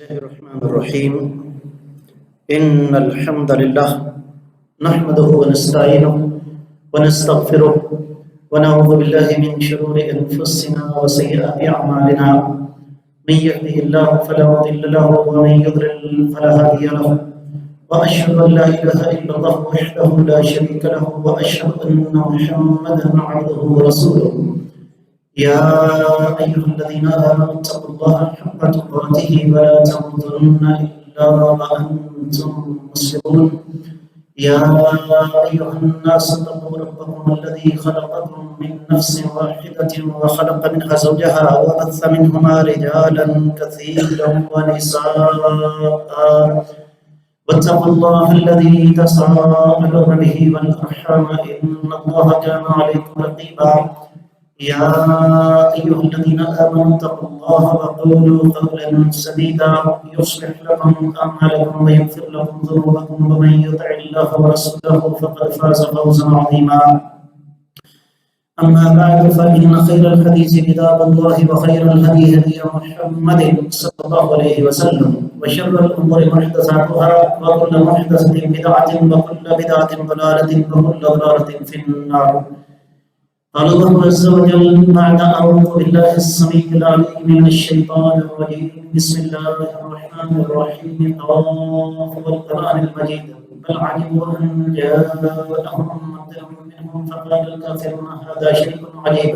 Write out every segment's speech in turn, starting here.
الله الرحمن الرحيم. إن الحمد لله نحمده ونستعينه ونستغفره ونعوذ بالله من شرور أنفسنا وسيئات أعمالنا. من يهده الله فلا مضل له ومن يضلل فلا هادي له، وأشهد أن لا إله إلا الله وحده لا شريك له، وأشهد أن محمدا عبده ورسوله. يا أيها الذين آمنوا اتقوا الله حق تقاته ولا تموتن إلا وأنتم مسلمون. يا أيها الناس اتقوا ربكم الذي خلقكم من نفس واحدة وخلق منها زوجها وبث منهما رجالا كثيرا ونساء، واتقوا الله الذي تساءلون به والأرحام إن الله كان عليكم رقيبا. يا أيها الذين آمنوا اتقوا الله وقولوا قولا سديدا يصلح لكم أعمالكم ويغفر لكم ذنوبكم، ومن يطع الله ورسوله فقد فاز فوزا عظيما. أما بعد، فإن خير الحديث كتاب الله، وخير الهدي هدي محمد صلى الله عليه وسلم، وشر الأمور محدثاتها، وكل محدثة بدعة، وكل بدعة ضلالة، وكل ضلالة في النار. قال الله عز وجل بعد أعوذ بالله السميع العليم من الشيطان الرجيم. بسم الله الرحمن الرحيم. قاف والقرآن المجيد بل عجبوا أن جاءهم منذر منهم فقال الكافرون هذا شيء عجيب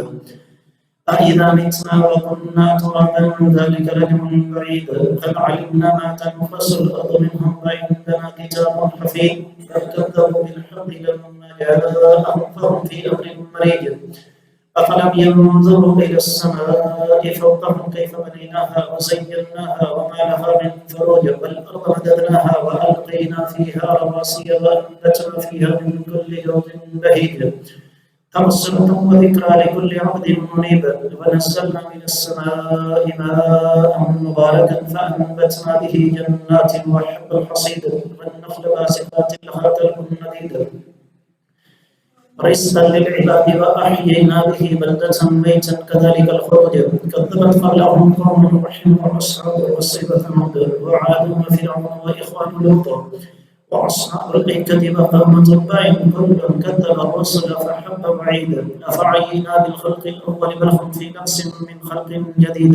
أإذا متنا وكنا ترابا ذلك رجع بعيد قد علمنا ما تنقص الأرض منهم وعندنا كتاب حفيظ بل كذبوا بالحق لما جاءهم فهم في أمر مريج أفلم ينظروا إلى السماء فوقهم كيف بنيناها وزيناها وما لها من فروج والأرض مددناها وألقينا فيها رواسي وأنبتنا فيها من كل زوج بهيج تبصرة وذكرى لكل عبد منيب ونزلنا من السماء ماء مباركا فأنبتنا به جنات وحب الحصيد والنخل باسقات لها طلع نضيد رزقا للعباد وأحيينا به بلدة ميتا كذلك الخروج كذبت قبلهم قوم نوح وأصحاب الرس وثمود وعاد وفرعون وإخوان لوط وأصحاب الأيكة وقوم تبع كل كذب الرسل فحب وعيد أفعينا بالخلق الأول بل هم في نفس من خلق جديد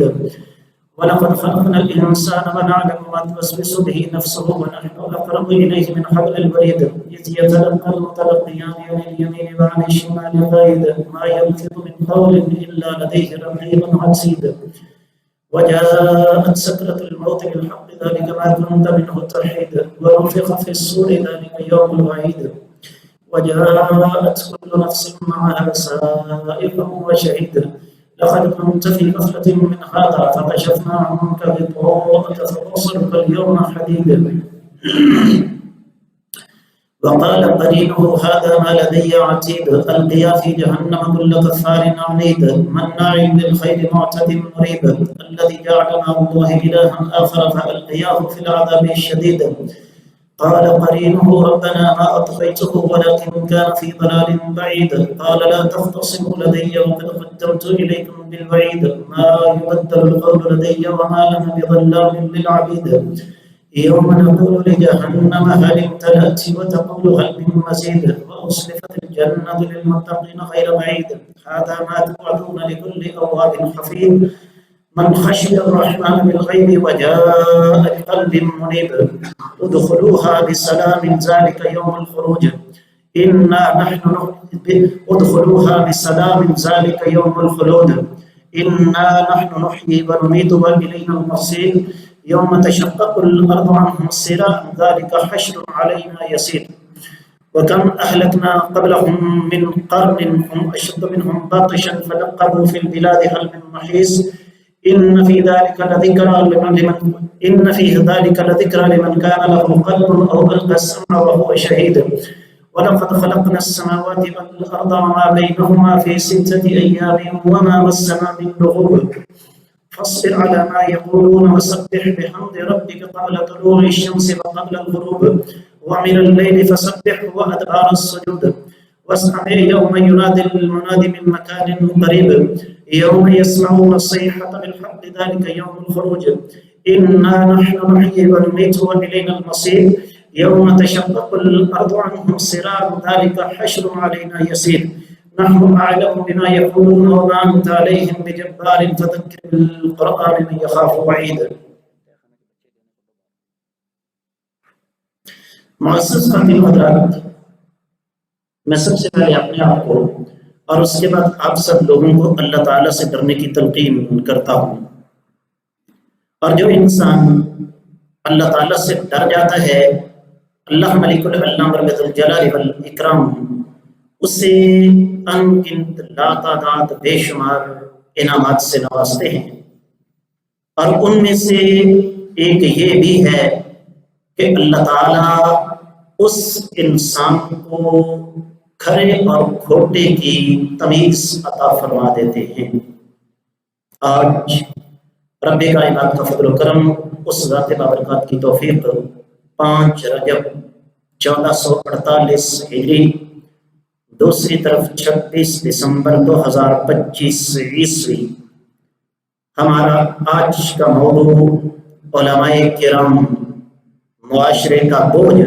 ولقد خلقنا الإنسان ونعلم ما توسوس به نفسه ونحن أقرب إليه من حبل الوريد إذ يتلقى المتلقيان عن اليمين وعن الشمال قعيد ما يلفظ من قول إلا لديه رقيب عتيد وجاءت سكرة الموت بالحق ذلك ما كنت منه تحيد ونفخ في الصور ذلك يوم الوعيد وجاءت كل نفس معها سائق وشهيد لقد كنت في غفلة من هذا فكشفنا عنك غطاءك فبصرك اليوم حديد وقال قرينه هذا ما لدي عتيد ألقيا في جهنم كل كفار عنيد مناع للخير معتد مريب الذي جعل مع الله إلها آخر فألقياه في العذاب الشديد قال قرينه ربنا ما أطغيته ولكن كان في ضلال بعيد قال لا تختصموا لدي وقد قدمت إليكم بالوعيد ما يبدل القول لدي وما لنا بظلام للعبيد يوم نقول لجهنم هل امتلأت وتقول هل من مزيد وأصلفت الجنة للمتقين غير بعيد هذا ما توعدون لكل أواب حفيظ من خشي الرحمن بالغيب وجاء بقلب منيب ادخلوها بسلام ذلك يوم الخروج ادخلوها بسلام ذلك يوم الخلود إنا نحن نحيي ونميت وإلينا المصير يوم تشقق الأرض عنهم السراء ذلك حشر علينا يسير وكم أهلكنا قبلهم من قرن هم أشد منهم بطشا فنقبوا في البلاد هل من محيص إن في ذلك لذكرى لمن كان له قلب أو ألقى السمع وهو شهيد ولقد خلقنا السماوات والأرض وما بينهما في 6 أيام وما مسنا من لغوب فاصبر على ما يقولون وسبح بحمد ربك قبل طلوع الشمس وقبل الغروب ومن الليل فسبحه وأدبار السجود واسمع يوم ينادي المنادي من مكان قريب يوم يسمعون الصيحة بالحق ذلك يوم الخروج إنا نحن نحيي ونميت وإلينا المصير يوم تشقق الأرض عنهم سراب ذلك حشر علينا يسير نحن أعلم بما يقولون وما أنت عليهم بجبار فذكر بالقرآن من يخاف وعيد. معزز خاتین حضرات، میں سب سے پہلے اپنے آپ کو اور اس کے بعد آپ سب لوگوں کو اللہ تعالیٰ سے ڈرنے کی تلقین کرتا ہوں. اور جو انسان اللہ تعالیٰ سے ڈر جاتا ہے، اللہ ملک العلام رب الجلال والاکرام اسے ان گنت لا تعداد بے شمار انعامات سے نوازتے ہیں. اور ان میں سے ایک یہ بھی ہے کہ اللہ تعالیٰ اس انسان کو کھرے اور کھوٹے کی تمیز عطا فرما دیتے ہیں. آج رب کائنات کا فضل و کرم، اس ذات بابرکات کی توفیق، 5 رجب 1448 ہجری، دوسری طرف 26 دسمبر 2025 عیسوی، ہمارا آج کا موضوع علماء کرام معاشرے کا بوجھ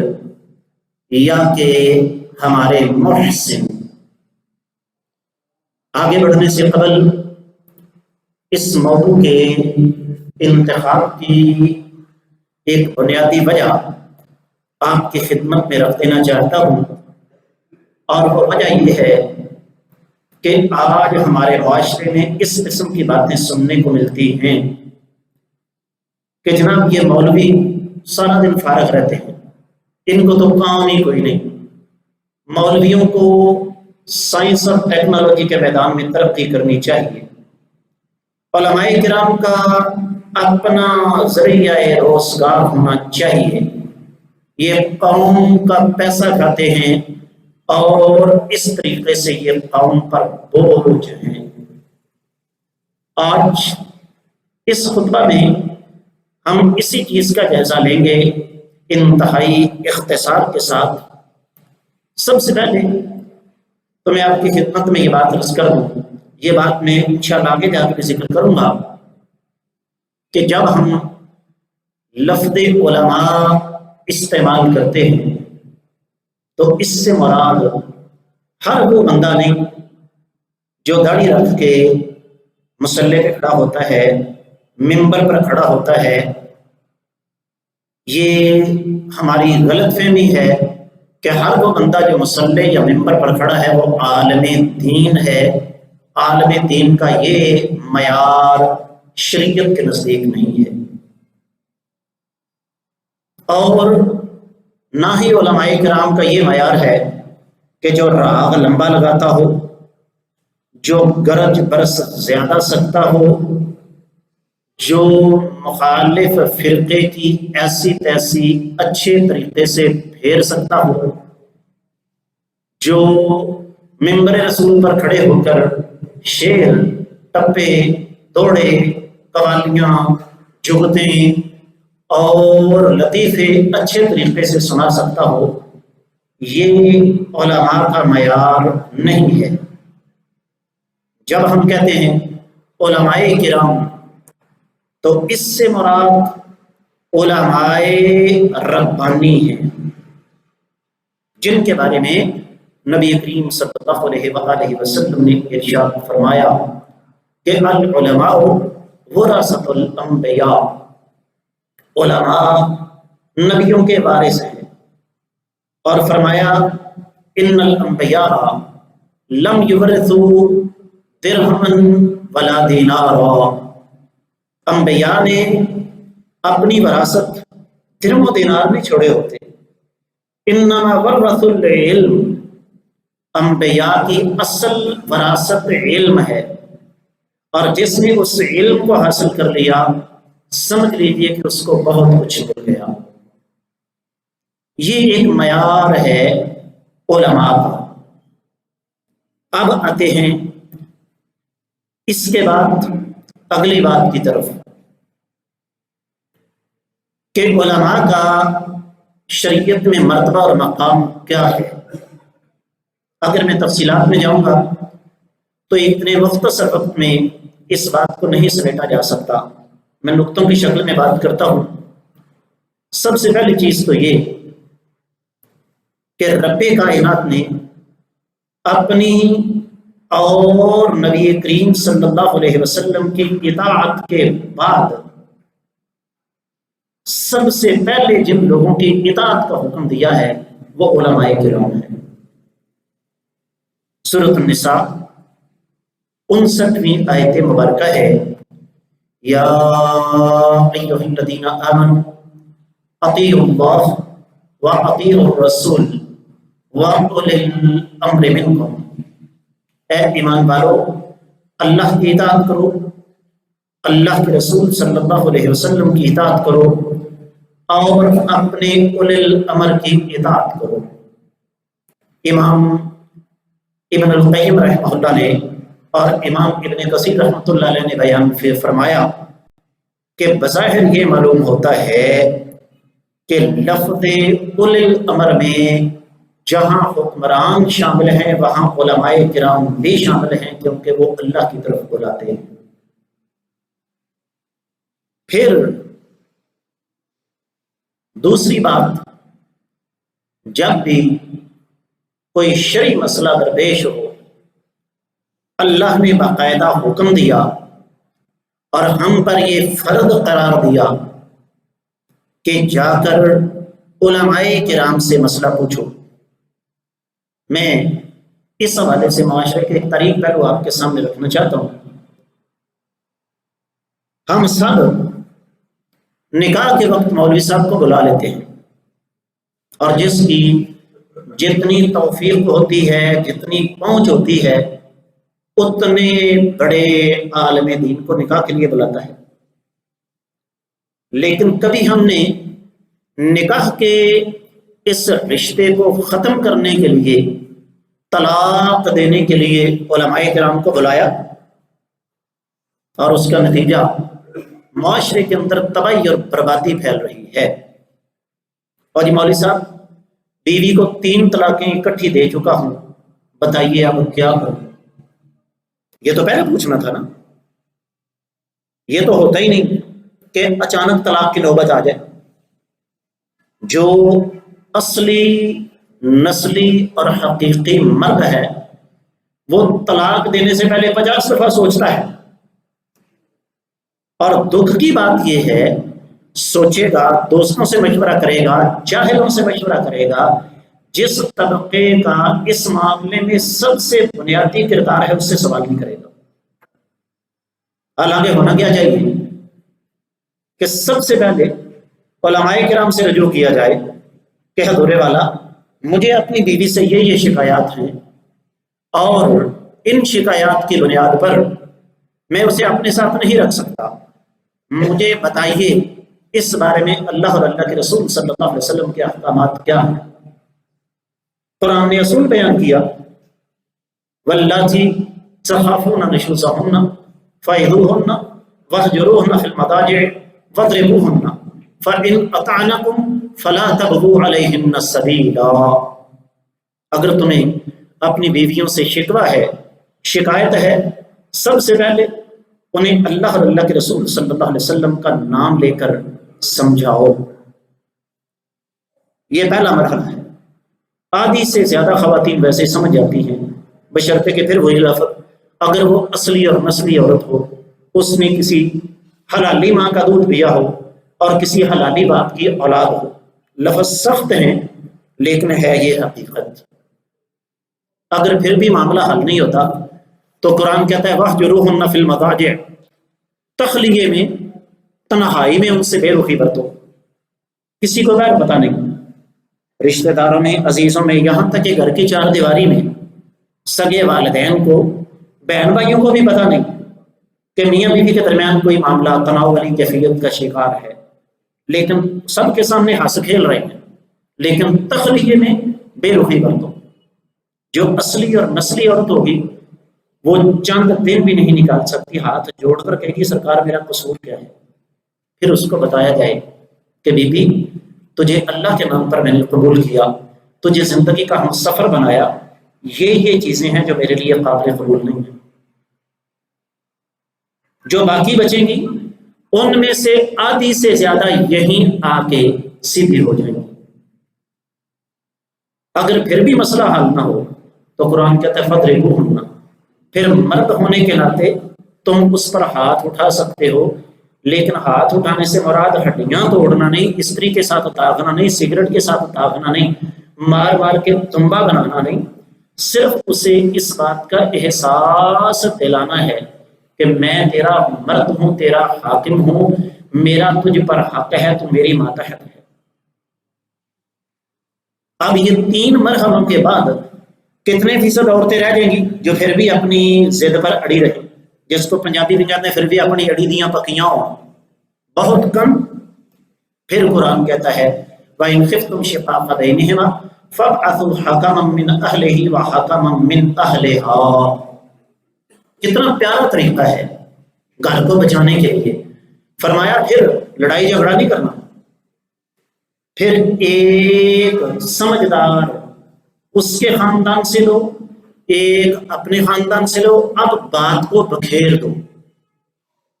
یا کہ ہمارے محسن. آگے بڑھنے سے قبل اس موضوع کے انتخاب کی ایک بنیادی وجہ آپ کی خدمت میں رکھ دینا چاہتا ہوں، اور وہ وجہ یہ ہے کہ آج ہمارے معاشرے میں اس قسم کی باتیں سننے کو ملتی ہیں کہ جناب یہ مولوی سارا دن فارغ رہتے ہیں، ان کو تو کام ہی کوئی نہیں. مولویوں کو سائنس اور ٹیکنالوجی کے میدان میں ترقی کرنی چاہیے. علماء کرام کا اپنا ذریعہ روزگار ہونا چاہیے. یہ قوم کا پیسہ کھاتے ہیں اور اس طریقے سے یہ قوم پر بوجھ ہیں. آج اس خطبہ میں ہم اسی چیز کا جائزہ لیں گے انتہائی اختصار کے ساتھ. سب سے پہلے تو میں آپ کی خدمت میں یہ بات عرض کر دوں، یہ بات میں انشاءاللہ آگے جا کے ذکر کروں گا کہ جب ہم لفظ علماء استعمال کرتے ہیں تو اس سے مراد ہر وہ بندہ نہیں جو داڑھی رکھ کے مصلی پہ کھڑا ہوتا ہے، ممبر پر کھڑا ہوتا ہے. یہ ہماری غلط فہمی ہے کہ ہر وہ بندہ جو مصلی یا ممبر پر کھڑا ہے وہ عالم دین ہے. عالم دین کا یہ معیار شریعت کے نزدیک نہیں ہے، اور نہ ہی علماء کرام کا یہ معیار ہے کہ جو راگ لمبا لگاتا ہو، جو گرج برس زیادہ سکتا ہو، جو مخالف فرقے کی ایسی تیسی اچھے طریقے سے پھیر سکتا ہو، جو ممبر رسول پر کھڑے ہو کر شعر، ٹپے، دوڑے، قوالیاں، جگتیں اور لطیفے اچھے طریقے سے سنا سکتا ہو، یہ علماء کا معیار نہیں ہے. جب ہم کہتے ہیں علماء کرام تو اس سے مراد علماء ربانی ہیں، جن کے بارے میں نبی کریم صلی اللہ علیہ وآلہ وسلم نے ارشاد فرمایا کہ العلماء ورثۃ الانبیاء، علماء نبیوں کے وارث ہیں. اور فرمایا ان الانبیاء لم یورثوا درہما ولا دینارا، انبیاء نے اپنی وراثت درہم و دینار نہیں چھوڑے ہوتے. انما ورثوا العلم، انبیاء کی اصل وراثت علم ہے، اور جس نے اس علم کو حاصل کر لیا سمجھ لیجئے کہ اس کو بہت کچھ مل گیا. یہ ایک معیار ہے علماء کا. اب آتے ہیں اس کے بعد اگلی بات کی طرف کہ علماء کا شریعت میں مرتبہ اور مقام کیا ہے. اگر میں تفصیلات میں جاؤں گا تو اتنے مختصر وقت میں اس بات کو نہیں سمیٹا جا سکتا. میں نقطوں کی شکل میں بات کرتا ہوں۔ سب سے پہلی چیز تو یہ کہ رب کائنات نے اپنی اور نبی کریم صلی اللہ علیہ وسلم کی اطاعت کے بعد سب سے پہلے جن لوگوں کی اطاعت کا حکم دیا ہے وہ علماء کرام ہیں۔ سورۃ النساء 59ویں آیت مبارکہ ہے، یا ایھا الذین آمنوا اطیعوا اللہ واطیعوا الرسول واولی الامر منکم، اے ایمان والو اللہ کی اطاعت کرو، اللہ کے رسول صلی اللہ علیہ وسلم کی اطاعت کرو اور اپنے اولی الامر کی اطاعت کرو۔ امام ابن القیم رحمہ اللہ نے اور امام ابن کثیر رحمۃ اللہ علیہ نے بیان فرمایا کہ بظاہر یہ معلوم ہوتا ہے کہ لفظ اولی الامر میں جہاں حکمران شامل ہیں وہاں علماء کرام بھی شامل ہیں، کیونکہ وہ اللہ کی طرف بلاتے ہیں۔ پھر دوسری بات، جب بھی کوئی شرعی مسئلہ درپیش ہو، اللہ نے باقاعدہ حکم دیا اور ہم پر یہ فرض قرار دیا کہ جا کر علماء کرام سے مسئلہ پوچھو۔ میں اس حوالے سے معاشرے کے ایک طریق پہلو آپ کے سامنے رکھنا چاہتا ہوں۔ ہم سب نکاح کے وقت مولوی صاحب کو بلا لیتے ہیں، اور جس کی جتنی توفیق ہوتی ہے، جتنی پہنچ ہوتی ہے، اتنے بڑے عالم دین کو نکاح کے لیے بلاتا ہے۔ لیکن کبھی ہم نے نکاح کے اس رشتے کو ختم کرنے کے لیے، طلاق دینے کے لیے علماء کرام کو بلایا، اور اس کا نتیجہ معاشرے کے اندر تباہی اور بربادی پھیل رہی ہے۔ اور جی مولوی صاحب بیوی کو 3 طلاقیں اکٹھی دے چکا ہوں، بتائیے اب کیا کروں؟ یہ تو پہلے پوچھنا تھا نا۔ یہ تو ہوتا ہی نہیں کہ اچانک طلاق کی نوبت آ جائے۔ جو اصلی نسلی اور حقیقی مرد ہے وہ طلاق دینے سے پہلے 50 دفعہ سوچتا ہے، اور دکھ کی بات یہ ہے، سوچے گا، دوستوں سے مشورہ کرے گا، جاہلوں سے مشورہ کرے گا، جس طبقے کا اس معاملے میں سب سے بنیادی کردار ہے اس سے سوال نہیں کرے گا۔ حالانکہ ہونا کیا چاہیے کہ سب سے پہلے علماء کرام سے رجوع کیا جائے کہ حضور والا مجھے اپنی بیوی سے یہ شکایات ہیں، اور ان شکایات کی بنیاد پر میں اسے اپنے ساتھ نہیں رکھ سکتا، مجھے بتائیے اس بارے میں اللہ اور اللہ کے رسول صلی اللہ علیہ وسلم کے احکامات کیا ہیں۔ قرآن نے اصول بیان کیا، واللاتی تخافون نشوزہن فعظوہن واہجروہن فی المضاجع واضربوہن فإن اطعنکم فلا تبغوا علیہن السبیلا۔ اگر تمہیں اپنی بیویوں سے شکوہ ہے، شکایت ہے، سب سے پہلے انہیں اللہ اور اللہ کے رسول صلی اللہ علیہ وسلم کا نام لے کر سمجھاؤ۔ یہ پہلا مرحلہ ہے۔ آدھی سے زیادہ خواتین ویسے سمجھ جاتی ہیں، بشرطے کہ پھر وہی لفظ، اگر وہ اصلی اور نسلی عورت ہو، اس نے کسی حلالی ماں کا دودھ پیا ہو اور کسی حلالی باپ کی اولاد ہو۔ لفظ سخت ہیں لیکن ہے یہ حقیقت۔ اگر پھر بھی معاملہ حل نہیں ہوتا تو قرآن کہتا ہے وَاہْجُرُوهُنَّ فِي الْمَضَاجِعِ، تخلیے میں، تنہائی میں ان سے بے رخی برتو، کسی کو غیر پتہ نہیں، رشتہ داروں میں، عزیزوں میں، یہاں تک کہ گھر کی 4 دیواری میں سگے والدین کو، بہن بھائیوں کو بھی پتہ نہیں کہ میاں بیوی کے درمیان کوئی معاملہ تناؤ والی کیفیت کا شکار ہے، لیکن سب کے سامنے ہنس کھیل رہے ہیں، لیکن تخلیے میں بے رخی برتو۔ جو اصلی اور نسلی عورت ہوگی وہ چند دن بھی نہیں نکال سکتی، ہاتھ جوڑ کر کہے گی سرکار میرا قصور کیا ہے؟ پھر اس کو بتایا جائے کہ بی بی تجھے اللہ کے نام پر میں نے قبول کیا، تجھے زندگی کا ہم سفر بنایا، یہ چیزیں ہیں جو میرے لیے قابل قبول نہیں ہیں۔ جو باقی بچیں گی ان میں سے آدھی سے زیادہ یہیں آ کے سیدھی ہو جائیں گی۔ اگر پھر بھی مسئلہ حل نہ ہو تو قرآن کہتا ہے فَضْرِبُوهُنَّ، پھر مرد ہونے کے ناطے تم اس پر ہاتھ اٹھا سکتے ہو، لیکن ہاتھ اٹھانے سے مراد ہڈیاں توڑنا نہیں، استری کے ساتھ داغنا نہیں، سگریٹ کے ساتھ داغنا نہیں، مار مار کے تنبا بنانا نہیں، صرف اسے اس بات کا احساس دلانا ہے کہ میں تیرا مرد ہوں، تیرا حاکم ہوں، میرا تجھ پر حق ہے، تو میری ماتحت ہے۔ اب یہ 3 مرحلوں کے بعد کتنے فیصد عورتیں رہ جائیں گی جو پھر بھی اپنی ضد پر اڑی رہے، جس کو پنجابی میں کہتے ہیں پھر بھی اپنی اڑی دیاں پکیاں ہوں؟ بہت کم۔ پھر قرآن کہتا ہے وَإِنْ خِفْتُمْ شِقَاقَ بَيْنِهِمَا فَابْعَثُوا حَكَمًا مِّنْ أَهْلِهِ وَحَكَمًا مِّنْ أَهْلِهَا۔ کتنا پیارا طریقہ ہے گھر کو بچانے کے لیے۔ فرمایا پھر لڑائی جھگڑا نہیں کرنا، پھر ایک سمجھدار اس کے خاندان سے لو، ایک اپنے خاندان سے لو، اب بات کو بکھیر دو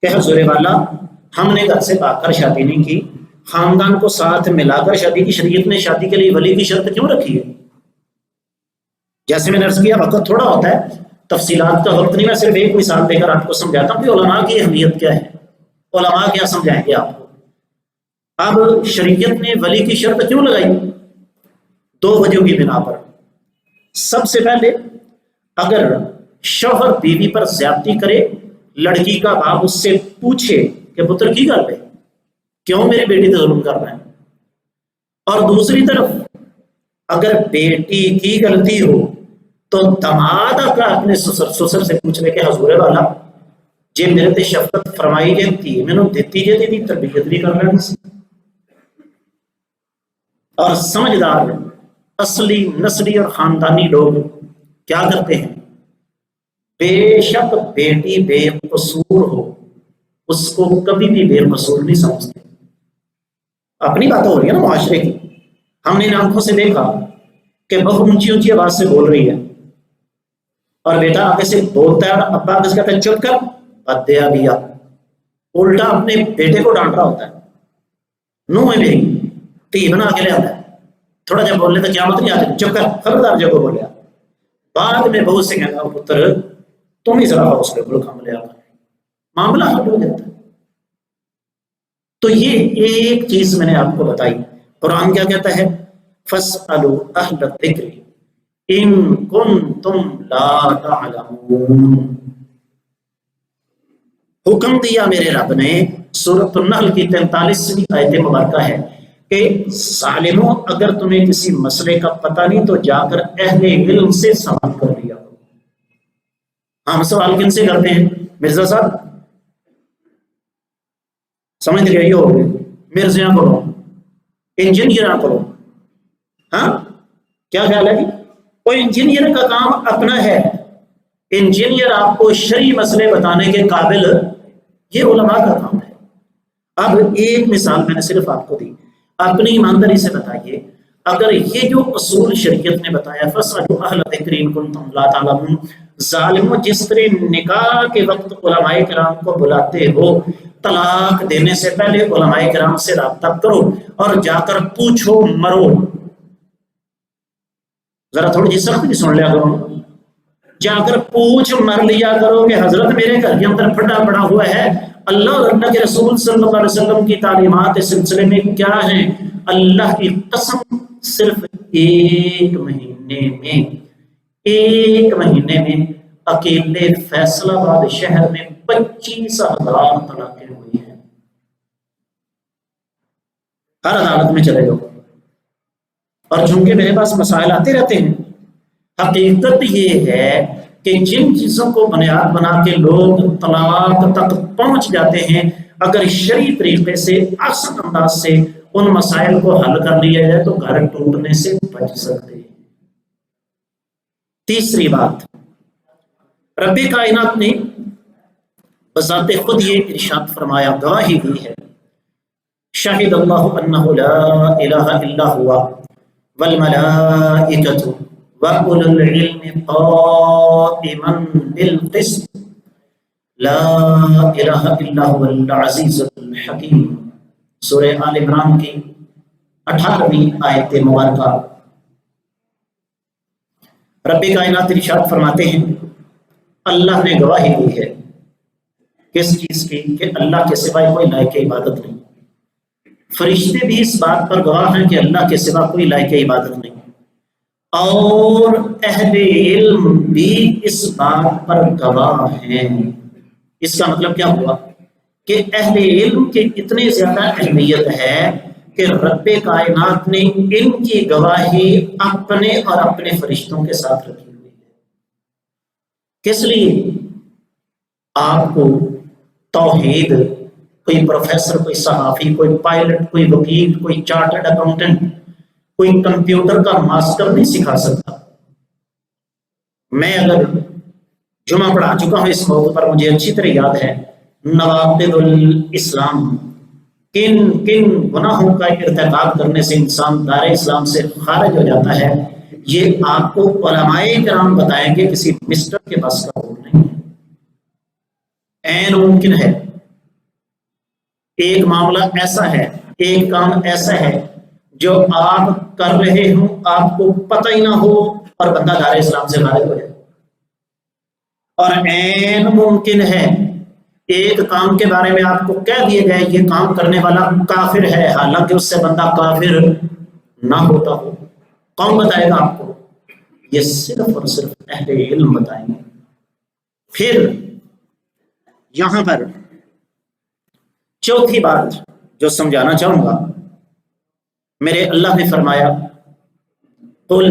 کہ حضور والا ہم نے گھر سے بھاگ کر شادی نہیں کی، خاندان کو ساتھ ملا کر شادی کی۔ شریعت نے شادی کے لیے ولی کی شرط کیوں رکھی ہے؟ جیسے میں نے عرض کیا وقت تھوڑا ہوتا ہے، تفصیلات کا وقت نہیں، میں صرف ایک مثال دے کر آپ کو سمجھاتا ہوں کہ علماء کی اہمیت کیا ہے، علماء کیا سمجھائیں گے آپ کو۔ اب شریعت نے ولی کی شرط کیوں لگائی؟ 2 وجہ کی بنا پر۔ سب سے پہلے اگر شوہر بیوی پر زیادتی کرے، لڑکی کا باپ اس سے پوچھے کہ پتر کی گل ہے، کیوں میری بیٹی تو ظلم کر رہا ہے؟ اور دوسری طرف اگر بیٹی کی غلطی ہو تو داماد اپنے سسر سے پوچھ لے کہ حضور والا جی میرے تے شفقت فرمائی جاتی میں نے دیتی جاتی دی تربیت بھی کر رہی سی۔ اور سمجھدار اصلی نسلی اور خاندانی لوگ کیا کرتے ہیں؟ بے شک بیٹی بے قصور ہو اس کو کبھی بھی بے قصور نہیں سمجھتے۔ اپنی بات ہو رہی ہے نا معاشرے کی، ہم نے آنکھوں سے دیکھا کہ بہو اونچی اونچی آواز سے بول رہی ہے اور بیٹا آگے سے بولتا ہے اور ابا آگے سے کہتا ہے چپ کر بد دیا بیا، الٹا اپنے بیٹے کو ڈانٹ رہا ہوتا ہے، نو ہے میری تی بنا کے لے آتا ہے، تھوڑا جب بولنے تو قیامت نہیں آتی، چپ کر خبردار جب وہ بولیا، بعد میں بہت سے کہنا پتر تم ہی ذرا اس کے بل کام لے آتا، معاملہ حل ہو جاتا ہے۔ تو یہ ایک چیز میں نے آپ کو بتائی۔ قرآن کیا کہتا ہے؟ فَاسْأَلُوا أَهْلَ الذِّكْرِ إِن كُنتُمْ لَا تَعْلَمُونَ۔ حکم دیا میرے رب نے، سورۃ النحل کی 43ویں آیت مبارکہ ہے کہ ظالموں اگر تمہیں کسی مسئلے کا پتہ نہیں تو جا کر اہل علم سے سوال کر لیا۔ ہم سوال کن سے کرتے ہیں؟ مرزا صاحب سمجھ رہے ہو، مرزیاں کرو، انجینئر کرو، ہاں کیا خیال ہے جی؟ کوئی انجینئر کا کام اپنا ہے، انجینئر آپ کو شرعی مسئلے بتانے کے قابل، یہ علماء کا کام ہے۔ اب ایک مثال میں نے صرف آپ کو دی، اپنی ایمانداری سے بتائیے اگر یہ جو اصول شریعت نے بتایا فَاسْأَلُوا أَهْلَ الذِّكْرِ إِن كُنتُمْ لَا تَعْلَمُونَ، ظالموں جس طرح نکاح کے وقت علماء کرام کو بلاتے ہو، طلاق دینے سے پہلے علماء کرام سے رابطہ کرو اور جا کر پوچھو مرو، ذرا تھوڑی جی سخت بھی سن لیا کرو، جا کر پوچھ مر لیا کرو کہ حضرت میرے گھر کے اندر پھٹا پڑا ہوا ہے، اللہ اور اللہ کے رسول صلی اللہ علیہ وسلم کی تعلیمات اس سلسلے میں کیا ہیں؟ اللہ کی قسم صرف ایک مہینے میں اکیلے فیصل آباد شہر میں 25,000 طلاقیں ہوئی ہیں۔ ہر عدالت میں چلے جاؤ، اور چونکہ میرے پاس مسائل آتے رہتے ہیں، حقیقت یہ ہے کہ جن چیزوں کو بنیاد بنا کے لوگ طلاق تک پہنچ جاتے ہیں، اگر شرعی طریقے سے آسان انداز سے ان مسائل کو حل کر لیا جائے تو گھر ٹوٹنے سے بچ سکتے ہیں۔ تیسری بات، رب کائنات نے بذات خود یہ ارشاد فرمایا، گواہی دی ہے، شاہد اللہ انہ لا الہ الا ہوا والملائکۃ وَأُولُو الْعِلْمِ قَائِمًا بِالْقِسْطِ لَا إِلَٰهَ إِلَّا هُوَ الْعَزِيزُ الحکیم، سورہ آل عمران کی 18ویں آیت مبارکہ۔ رب کائنات ارشاد فرماتے ہیں اللہ نے گواہی دی ہے کس چیز کی؟ کہ اللہ کے سوائے کوئی لائق عبادت نہیں۔ فرشتے بھی اس بات پر گواہ ہیں کہ اللہ کے سوا کوئی لائق عبادت نہیں، اور اہل علم بھی اس بات پر گواہ ہیں۔ اس کا مطلب کیا ہوا کہ اہل علم کی اتنی زیادہ اہمیت ہے کہ رب کائنات نے ان کی گواہی اپنے اور اپنے فرشتوں کے ساتھ رکھی ہوئی ہے۔ کس لیے؟ آپ کو توحید کوئی پروفیسر، کوئی صحافی، کوئی پائلٹ، کوئی وکیل، کوئی چارٹرڈ اکاؤنٹنٹ، کوئی کمپیوٹر کا ماسٹر نہیں سکھا سکتا۔ میں اگر جمعہ پڑھا چکا ہوں اس موضوع پر، مجھے اچھی طرح یاد ہے نواقض الاسلام، کن کن گناہوں کا ارتکاب کرنے سے انسان دار اسلام سے خارج ہو جاتا ہے، یہ آپ کو علماء کرام بتائیں گے، کسی مسٹر کے پاس کا وہ نہیں ہے۔ عین ممکن ہے ایک معاملہ ایسا ہے، ایک کام ایسا ہے جو آپ کر رہے ہوں، آپ کو پتہ ہی نہ ہو اور بندہ دار اسلام سے خارج ہو جائے، اور عین ممکن ہے ایک کام کے بارے میں آپ کو کہہ دیا گیا یہ کام کرنے والا کافر ہے، حالانکہ اس سے بندہ کافر نہ ہوتا ہو۔ کون بتائے گا آپ کو؟ یہ صرف اور صرف اہل علم بتائیں گے۔ پھر یہاں پر چوتھی بات جو سمجھانا چاہوں گا، میرے اللہ نے فرمایا قل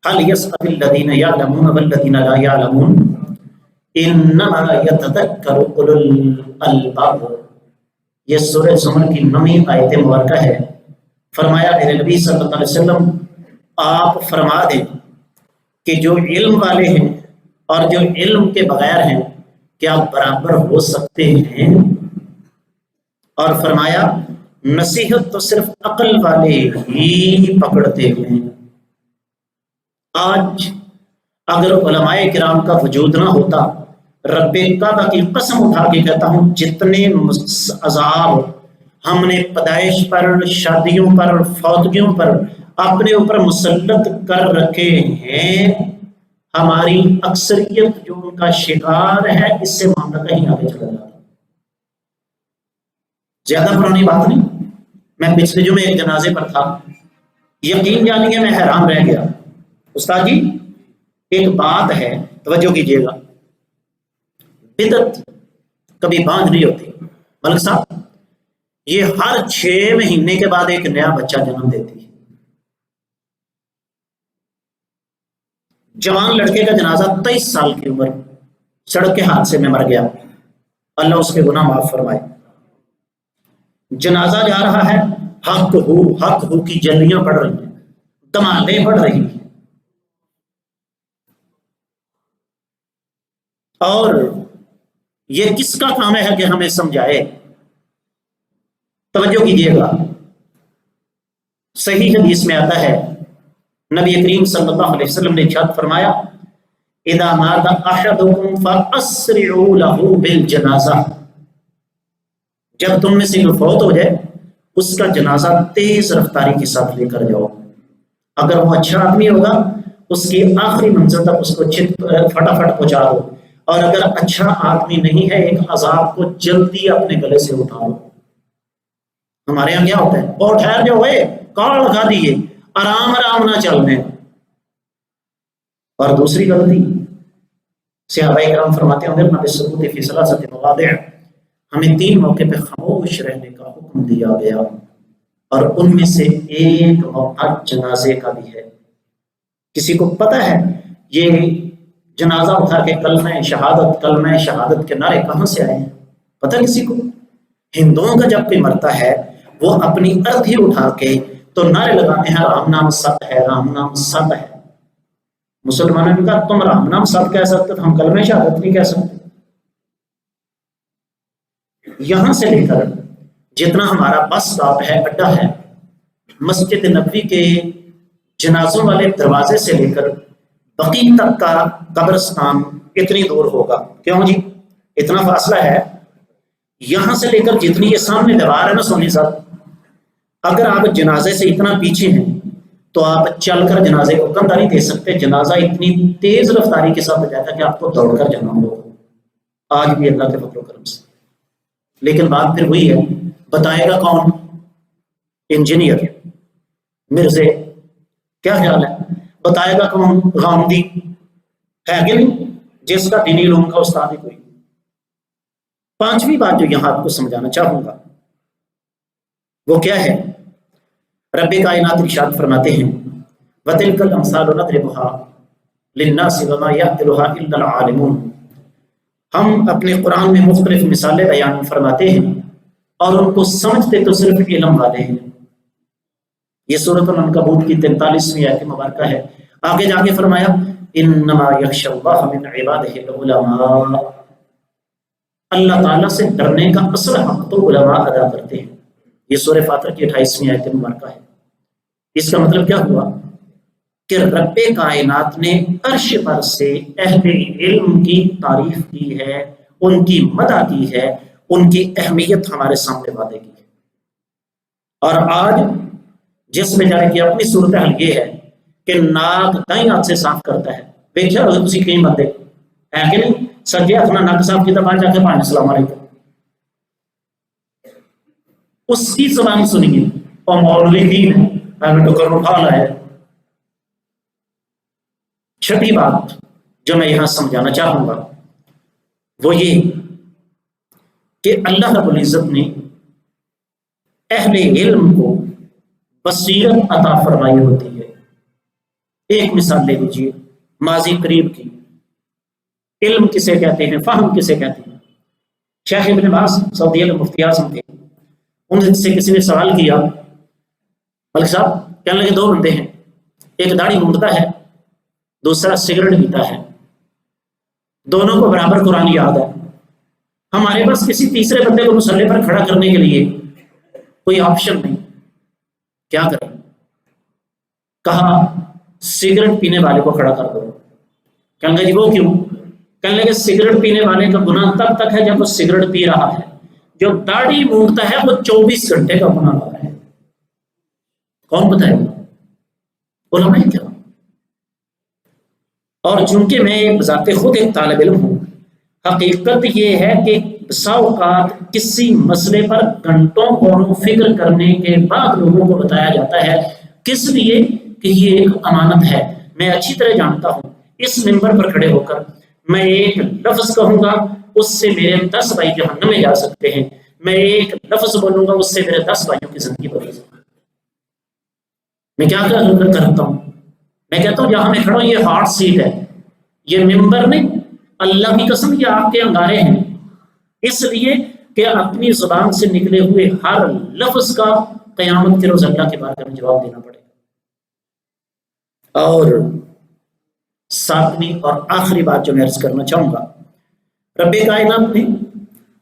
هل يستوي الذين يعلمون والذين لا يعلمون انما يتذكر اولو الالباب۔ یہ سورہ زمر کی 9ویں آیت مبارکہ ہے۔ فرمایا میرے نبی صلی اللہ علیہ وسلم آپ فرما دیں کہ جو علم والے ہیں اور جو علم کے بغیر ہیں کیا برابر ہو سکتے ہیں؟ اور فرمایا نصیحت تو صرف عقل والے ہی پکڑتے ہیں۔ آج اگر علماء کرام کا وجود نہ ہوتا، رب کعبہ کی قسم اٹھا کے کہتا ہوں جتنے عذاب ہم نے پیدائش پر، شادیوں پر، فوتگیوں پر اپنے اوپر مسلط کر رکھے ہیں، ہماری اکثریت جو ان کا شکار ہے، اس سے معاملہ کہیں آگے چلا جاتا۔ زیادہ پرانی بات نہیں، میں پچھلے جمعے ایک جنازے پر تھا، یقین جانیے میں حیران رہ گیا۔ استاد جی ایک بات ہے، توجہ کیجیے گا، بدعت کبھی باندھ نہیں ہوتی ملک صاحب، یہ ہر 6 مہینے کے بعد ایک نیا بچہ جنم دیتی ہے۔ جوان لڑکے کا جنازہ 23 سال کی عمر، سڑک کے حادثے میں مر گیا، اللہ اس کے گناہ معاف فرمائے۔ جنازہ جا رہا ہے، حق ہو کی جلیاں پڑ رہی ہیں، دمالیں پڑ رہی ہیں، اور یہ کس کا کام ہے کہ ہمیں سمجھائے؟ توجہ کیجیے گا، صحیح حدیث میں آتا ہے، نبی کریم صلی اللہ علیہ وسلم نے ارشاد فرمایا اذا مات احدکم فاسرعوا له بالجنازہ، جب تم میں سے کوئی فوت ہو جائے اس کا جنازہ تیز رفتاری کے ساتھ لے کر جاؤ۔ اگر وہ اچھا آدمی ہوگا اس کی آخری منزل تک اس کو فٹافٹ پہنچا دو، اور اگر اچھا آدمی نہیں ہے ایک عذاب کو جلدی اپنے گلے سے اٹھاؤ۔ ہمارے یہاں کیا ہوتا ہے، اور ٹھہر جاؤ، کال لگا دیے، آرام نہ چلنے۔ اور دوسری غلطی، صحابہ کرام فرماتے ہیں بالسکوت فی ثلاثۃ مواضع، ہمیں 3 موقع پہ خاموش رہنے کا حکم دیا گیا، اور ان میں سے ایک موقع جنازے کا بھی ہے۔ کسی کو پتہ ہے یہ جنازہ اٹھا کے کلمہ شہادت کے نعرے کہاں سے آئے ہیں؟ پتہ کسی کو؟ ہندوؤں کا جب کوئی مرتا ہے وہ اپنی ارتھی اٹھا کے تو نعرے لگاتے ہیں رام نام ست ہے، رام نام ست ہے۔ مسلمانوں نے کہا تم رام نام ست کہہ سکتے تو ہم کلمہ شہادت نہیں کہہ سکتے۔ یہاں سے لے کر جتنا ہمارا بس اسٹاپ ہے، اڈا ہے، مسجد نبوی کے جنازوں والے دروازے سے لے کر بقیع تک کا قبرستان اتنی دور ہوگا۔ کیوں جی اتنا فاصلہ ہے؟ یہاں سے لے کر جتنی یہ سامنے دیوار ہے نا سونی صاحب، اگر آپ جنازے سے اتنا پیچھے ہیں تو آپ چل کر جنازے کو کندھا نہیں دے سکتے، جنازہ اتنی تیز رفتاری کے ساتھ جاتا ہے کہ آپ کو دوڑ کر جانا ہوگا، آج بھی اللہ کے فضل و کرم سے۔ لیکن بات پھر وہی ہے، بتائے گا کون؟ انجینئر، مرزے، کیا خیال ہے؟ بتائے گا کون؟ غامدی ہے کہ نہیں، جس کا دینی علوم کا استاد ہی کوئی۔ پانچویں بات جو یہاں آپ کو سمجھانا چاہوں گا وہ کیا ہے؟ رب کائنات ارشاد فرماتے ہیں وَتِلْكَ الْأَمْثَالُ نَضْرِبُهَا لِلنَّاسِ وَمَا يَعْقِلُهَا إِلَّا الْعَالِمُونَ۔ ہم اپنے قرآن میں مختلف مثالیں بیان فرماتے ہیں اور ان کو سمجھتے تو صرف علم والے ہیں۔ یہ سورۃ العنکبوت کی 43ویں آیت مبارکہ ہے۔ آگے جا کے فرمایا انما یخشی اللہ من عبادہ العلماء، اللہ تعالیٰ سے ڈرنے کا اصل حق تو علماء ادا کرتے ہیں۔ یہ سورہ فاتر کی 28ویں آیت مبارکہ ہے۔ اس کا مطلب کیا ہوا کہ رب کائنات نے عرش پر سے اہل علم کی تعریف کی ہے، ان کی مدح کی ہے، ان کی اہمیت ہمارے سامنے واضح کی ہے۔ اور آج جس میں جانے کی اپنی صورتحال یہ ہے کہ ناک دائیں ہاتھ سے صاف کرتا ہے، دیکھا ہوگا تسی کئی بندے ہے کہ نہیں، سجے ہاتھ ناک صاف کی بعد جا کے پانی السلام علیکم، اس کی زبان سنیے اور مولوی دین ہے ہمیں تو کرم کھانا ہے۔ چھٹی بات جو میں یہاں سمجھانا چاہوں گا وہ یہ کہ اللہ رب العزت نے اہل علم کو بصیرت عطا فرمائی ہوتی ہے۔ ایک مثال لے لیجیے ماضی قریب کی، علم کسے کہتے ہیں، فہم کسے کہتے ہیں؟ شیخ ابن باز سعودیہ کے مفتی اعظم تھے، ان سے کسی نے سوال کیا ملک صاحب کہنے لگے دو بندے ہیں، ایک داڑھی مونڈتا ہے دوسرا سگریٹ پیتا ہے، دونوں کو برابر قرآن یاد ہے، ہمارے پاس کسی تیسرے بندے کو مصلی پر کھڑا کرنے کے لیے کوئی آپشن نہیں، کیا کریں؟ کہا سگریٹ پینے والے کو کھڑا کر دو۔ کہنے لگے جی وہ کیوں؟ کہنے لگے سگریٹ پینے والے کا گناہ تب تک ہے جب وہ سگریٹ پی رہا ہے، جو داڑھی مونڈتا ہے وہ 24 گھنٹے کا گناہ ہو رہا ہے۔ کون بتائے گا؟ علماء کرام۔ اور چونکہ میں بذات خود ایک طالب علم ہوں، حقیقت یہ ہے کہ بسا اوقات کسی مسئلے پر گھنٹوں غور و فکر کرنے کے بعد لوگوں کو بتایا جاتا ہے، کس لیے کہ یہ ایک امانت ہے۔ میں اچھی طرح جانتا ہوں اس منبر پر کھڑے ہو کر میں ایک لفظ کہوں گا اس سے میرے 10 بھائی جہنم میں جا سکتے ہیں، میں ایک لفظ بولوں گا اس سے میرے 10 بھائیوں کی زندگی بدل سکتی ہے۔ میں کیا کرتا ہوں؟ میں کہتا ہوں جہاں میں کھڑا ہوں یہ ہارٹ سیٹ ہے، یہ ممبر نہیں، اللہ کی قسم یہ آپ کے انگارے ہیں، اس لیے کہ اپنی زبان سے نکلے ہوئے ہر لفظ کا قیامت کے روز اللہ کے بارے میں جواب دینا پڑے گا۔ اور 7ویں اور آخری بات جو میں عرض کرنا چاہوں گا، رب کائنات نے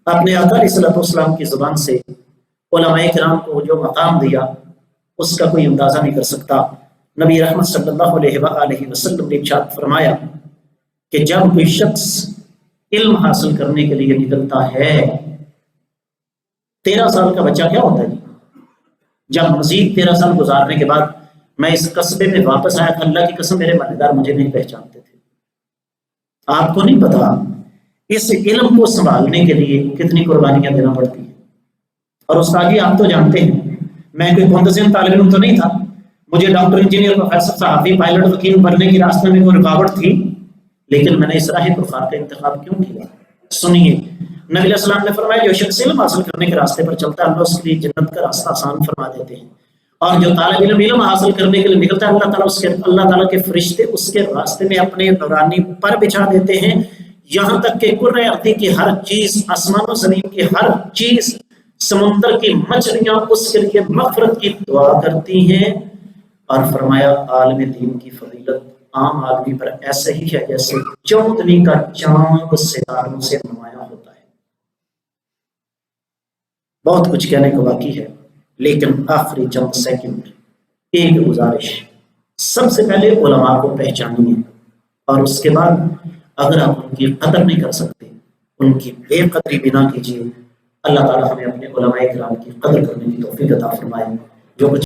اپنے آقا علیہ الصلوۃ والسلام کی زبان سے علماء کرام کو جو مقام دیا اس کا کوئی اندازہ نہیں کر سکتا۔ نبی رحمت صلی اللہ علیہ وآلہ وسلم نے ارشاد فرمایا کہ جب کوئی شخص علم حاصل کرنے کے لیے نکلتا ہے، 13 سال کا بچہ کیا ہوتا ہے جی؟ جب مزید 13 سال گزارنے کے بعد میں اس قصبے میں واپس آیا تھا، اللہ کی قسم میرے مالدار مجھے نہیں پہچانتے تھے۔ آپ کو نہیں پتا اس علم کو سنبھالنے کے لیے کتنی قربانیاں دینا پڑتی ہیں۔ اور استاد جی آپ تو جانتے ہیں میں کوئی منتظم طالب علم تو نہیں تھا، مجھے ڈاکٹر، انجینئر، پروفیسر، صحافی، پائلٹ، وکیل بننے کی راستہ میں کوئی رکاوٹ تھی، لیکن میں نے اس راہ پرخار کا انتخاب کیوں کیا؟ سنیے، نبی علیہ السلام نے فرمایا جو شخص علم حاصل کرنے کے راستے پر چلتا ہے اللہ اس کے لیے جنت کا راستہ آسان فرما دیتے ہیں، اور جو طالب علم حاصل کرنے کے لیے نکلتا ہے اللہ تعالیٰ کے فرشتے اس کے راستے میں اپنے نورانی پر بچھا دیتے ہیں، یہاں تک کہ کرۂ ارضی کی ہر چیز، آسمان و زمین کی ہر چیز، سمندر کی مچھلیاں اس کے لیے مغفرت کی دعا کرتی ہیں۔ اور فرمایا عالم دین کی فضیلت عام آدمی پر ایسے ہی ہے جیسے چودھویں کا چاند ستاروں سے نمایاں ہوتا ہے۔ بہت کچھ کہنے کو باقی ہے، لیکن آخری چند سیکنڈ ایک گزارش، سب سے پہلے علماء کو پہچانیے، اور اس کے بعد اگر آپ ان کی قدر نہیں کر سکتے، ان کی بے قدری بھی نہ کیجیے، اللہ تعالیٰ ہمیں اپنے علماء کرام کی قدر کرنے کی توفیق عطا فرمائے. جو کچھ